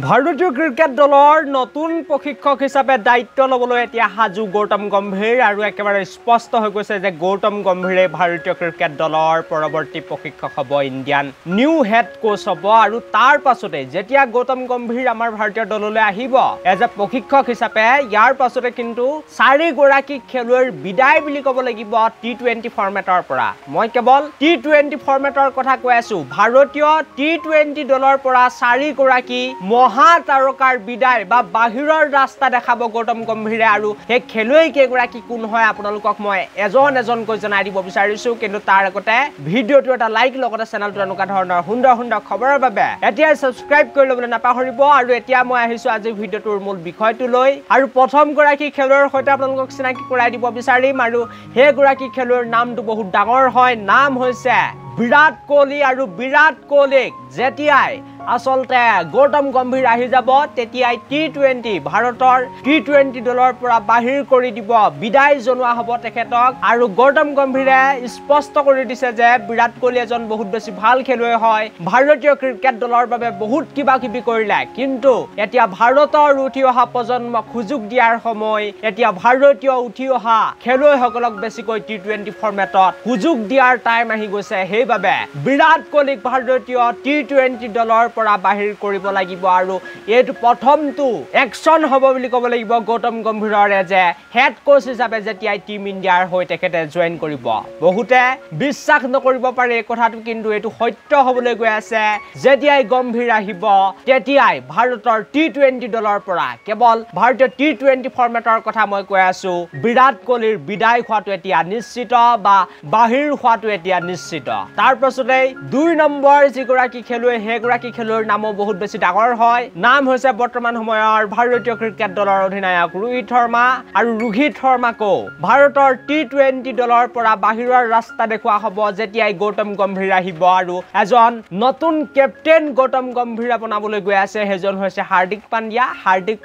ভাৰতীয় ক্ৰিকেট দলৰ নতুন প্ৰশিক্ষক হিচাপে দায়িত্ব ল'বলৈ এতিয়া হাজু গৌতম গম্ভীৰ আৰু একেবাৰে স্পষ্ট হৈ গৈছে যে গৌতম গম্ভীৰে ভাৰতীয় ক্ৰিকেট দলৰ পৰৱৰ্তী প্ৰশিক্ষক হ'ব ইণ্ডিয়ান নিউ হেড কোচ হ'ব আৰু তাৰ পাছতে যেতিয়া গৌতম গম্ভীৰ আমাৰ ভাৰতীয় দললৈ আহিব এজ এ প্ৰশিক্ষক হিচাপে ইয়াৰ পাছতে কিন্তু 4 গৰাকী খেলুৱৈৰ বিদায় বুলি ক'ব লাগিব টি20 ফৰ্মেটৰ পৰা মই কেৱল টি20 ফৰ্মেটৰ কথা কৈ আছো ভাৰতীয় টি20 দলৰ পৰা 4 গৰাকী মহাতাৰকাৰ বিদায় বা বাহিৰৰ ৰাস্তা দেখাব গৌতম গম্ভীৰে আৰু সেই খেলুৱৈ কেইগৰাকী কোন হয় আপোনালোকক মই এজনকৈ জনাই দিব বিচাৰিছো কিন্তু তাৰ আগতে ভিডিঅ'টো এটা লাইক লগতে চেনেলটো এনেকুৱা ধৰণৰ সুন্দৰ খবৰৰ বাবে এতিয়া সাবস্ক্ৰাইব কৰি ল'বলৈ নাপাহৰিব আৰু এতিয়া মই আহিছো আজি ভিডিঅ'টোৰ মূল বিষয়টো লৈ আৰু প্ৰথম গৰাকী খেলুৱৈৰ সৈতে আপোনালোকক চিনাকি কৰাই দিব বিচাৰিম আৰু সেই গৰাকী খেলুৱৈৰ নামটো বহুত ডাঙৰ হয় নাম হৈছে বিৰাট কোহলি আৰু বিৰাট কোহলিক যেতিয়াই আসলতে গৌতম গম্ভীৰ আহি যাব তেতিয়াই টি20 ভাৰতৰ টি20 দলৰ পৰা বাহিৰ কৰি দিব বিদায় জনোৱা হ'ব তেখেতক আৰু গৌতম গম্ভীৰে স্পষ্ট কৰি দিছে যে বিৰাট কোহলি এজন বহুত বেছি ভাল খেলুৱৈ হয় ভাৰতীয় ক্ৰিকেট দলৰ বাবে বহুত কিবা কিবি কৰিলে কিন্তু এতিয়া ভাৰতৰ উঠি অহা প্ৰজন্মক সুযোগ দিয়াৰ সময় এতিয়া ভাৰতীয় উঠি অহা খেলুৱৈসকলক বেছিকৈ টি20 ফৰ্মেটত সুযোগ দিয়াৰ টাইম আহি গৈছে সেইবাবে বিৰাট কোহলিক ভাৰতীয় টি20 দলৰ পৰা বাহিৰ কৰিব লাগিব আৰু এইটো প্ৰথমটো একচন হ'ব বুলি ক'ব লাগিব গৌতম গম্ভীৰৰে যে হেড কোচ হিচাপে যেতিয়া টিম ইণ্ডিয়াৰ হৈ তেখেতে জয়েন কৰিব বহুতে বিশ্বাস নকৰিব পাৰে এই কথাটো কিন্তু এইটো সত্য হ'বলৈ গৈ আছে যেতিয়াই গম্ভীৰ আহিব তেতিয়াই ভাৰতৰ টি20 দলৰ পৰা কেৱল ভাৰতীয় টি20 ফৰ্মেটৰ কথা মই কৈ আছো বিৰাট কোহলিৰ বিদায় হোৱাটো এতিয়া নিশ্চিত বা বাহিৰ হোৱাটো এতিয়া নিশ্চিত তাৰ পাছতে 2 নম্বৰ যিগৰাকী খেলুৱৈ সেইগৰাকী খেলুৱৈৰ নামো বহুত বেছি ডাঙৰ হয় নাম হৈছে বৰ্তমান সময়ৰ ভাৰতীয় ক্ৰিকেট দলৰ অধিনায়ক ৰোহিত শৰ্মা আৰু ৰোহিত শৰ্মাকো ভাৰতৰ টি20 দলৰ পৰা বাহিৰৰ ৰাস্তা দেখুওৱা হ'ব যেতিয়াই গৌতম গম্ভীৰ আহিব আৰু এজন নতুন কেপ্টেইন গৌতম গম্ভীৰে বনাবলৈ গৈ আছে সেইজন হৈছে হাৰ্দিক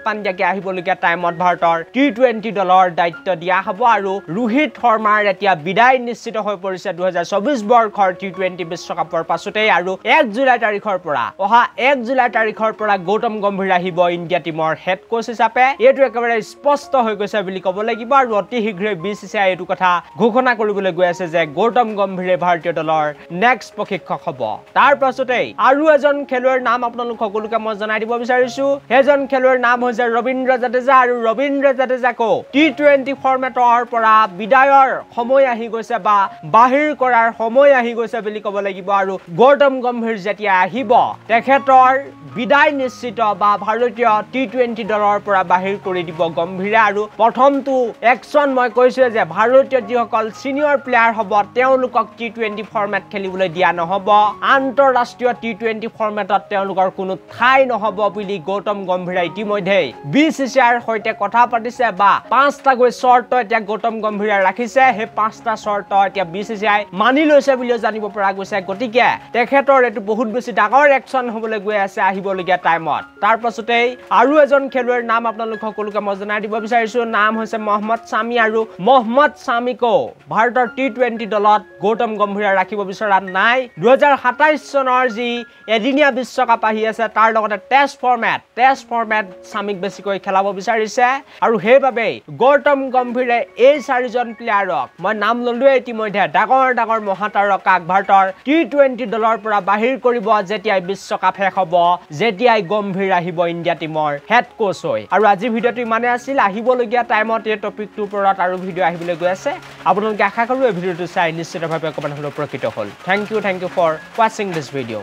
পাণ্ডিয়াকে আহিবলগীয়া টাইমত ভাৰতৰ টি20 দলৰ দায়িত্ব দিয়া হ'ব আৰু ৰোহিত শৰ্মাৰ এতিয়া বিদায় নিশ্চিত হৈ পৰিছে 2024 বৰ্ষৰ টি20 বিশ্বকাপৰ পাছতে আৰু 1 জুলাই তাৰিখৰ পৰা অহা 1 জুলাই তাৰিখৰ পৰা গৌতম গম্ভীৰ আহিব ইণ্ডিয়া টিমৰ হেড কোচ হিচাপে এইটো একেবাৰে স্পষ্ট হৈ গৈছে বুলি ক'ব লাগিব আৰু অতি শীঘ্ৰে BCCI এইটো কথা ঘোষণা কৰিবলৈ গৈ আছে যে গৌতম গম্ভীৰে ভাৰতীয় দলৰ নেক্সট প্ৰশিক্ষক হ'ব তাৰ পাছতে আৰু এজন খেলুৱৈৰ নাম আপোনালোক সকলোকে মই জনাই দিব বিচাৰিছো সেইজন খেলুৱৈৰ নাম হৈছে ৰবীন্দ্ৰ জাদেজা আৰু ৰবীন্দ্ৰ জাদেজাকো টি20 ফৰ্মেটৰ পৰা বিদায়ৰ সময় আহি গৈছে বা বাহিৰ কৰাৰ সময় আহি গৈছে বুলি ক'ব লাগিব আৰু গৌতম গম্ভীৰ যেতিয়া আহিব তেখেতৰ বিদায় নিশ্চিত বা ভাৰতীয় টি20 দলৰ পৰা বাহিৰ কৰি দিব গম্ভীৰে আৰু প্ৰথমটো একচন মই কৈছো যে ভাৰতীয় যিসকল সিনিয়ৰ প্লেয়াৰ হ'ব তেওঁলোকক টি20 ফৰ্মেট খেলিবলৈ দিয়া নহ'ব আন্তঃৰাষ্ট্ৰীয় টি20 ফৰ্মেটত তেওঁলোকৰ কোনো ঠাই নহ'ব বুলি গৌতম গম্ভীৰে ইতিমধ্যে BCCIৰ সৈতে কথা পাতিছে বা 5টা গৈ চৰ্ত এতিয়া গৌতম গম্ভীৰে ৰাখিছে সেই 5টা চৰ্ত এতিয়া BCCI মানি লৈছে বুলি জানিব পৰা গৈছে গতিকে তেখেতৰ এটো বহুত বেছি ডাঙৰ একচন হ'বলৈ গৈ আছে আহিবলগীয়া টাইমত তাৰ পাছতে আৰু এজন খেলুৱৈৰ নাম আপোনালোক সকলোকে মই জনাই দিব বিচাৰিছো নাম হৈছে মহম্মদ শামি আৰু মহম্মদ শামিকো ভাৰতৰ টি20 দলত গৌতম গম্ভীৰে ৰাখিব বিচৰা নাই 2027 চনৰ যি এদিনীয়া বিশ্বকাপ আহি আছে তাৰ লগতে টেষ্ট ফৰ্মেট শামিক বেছিকৈ খেলাব বিচাৰিছে আৰু সেইবাবে গৌতম গম্ভীৰে এই 4জন প্লেয়াৰক মই নাম ললোৱে ইতিমধ্যে ডাঙৰ মহাতাৰকাক ভাৰতৰ টি20 দলৰ পৰা বাহিৰ কৰিব যেতিয়াই বিশ্বকাপ শেষ হ'ব যেতিয়াই গম্ভীৰ আহিব ইণ্ডিয়া টিমৰ হেড কোচ হৈ আৰু আজি ভিডিঅ'টো ইমানে আছিল আহিবলগীয়া টাইমত এই টপিকটোৰ ওপৰত আৰু ভিডিঅ' আহিবলৈ গৈ আছে আপোনালোকে আশা কৰোঁ এই ভিডিঅ'টো চাই নিশ্চিতভাৱে অকমান হ'লেও উপকৃত হ'ল থ্যাংক ইউ ফৰ ৱাচিং দিছ ভিডিঅ'